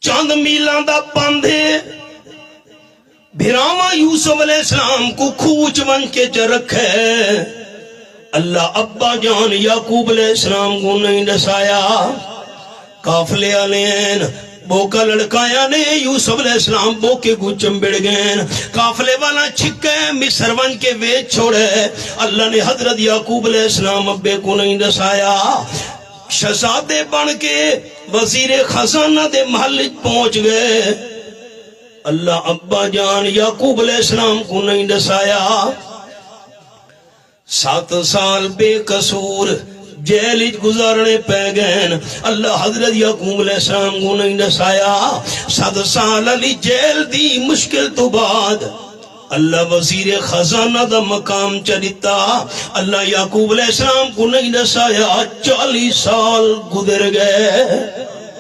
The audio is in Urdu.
چند میلاں دا پاندھے بھراواں یوسف علیہ السلام کو کھوچ بن کے چ رکھے اللہ ابا جان یعقوب علیہ السلام کو نہیں دسایا قافلے آلین بوکا لڑکایا نے یوسف علیہ السلام بوکے کو چمبڑ گئے قافلے والا چھکے مصر ون کے ویچ چھوڑے اللہ نے حضرت یعقوب علیہ السلام ابے کو نہیں دسایا شہزادے بن کے وزیر خزانہ دے محل پہنچ گئے اللہ ابا جان یعقوب علیہ السلام کو نہیں دسایا 7 سال بے قصور جیل گزارنے پہ گئے اللہ حضرت یعقوب علیہ السلام کو نہیں دسایا 7 سال علی جیل دی مشکل تو بعد اللہ وزیر خزانہ دا مقام چلیتا اللہ یعقوب علیہ السلام کو نہیں دسایا 40 سال گزر گئے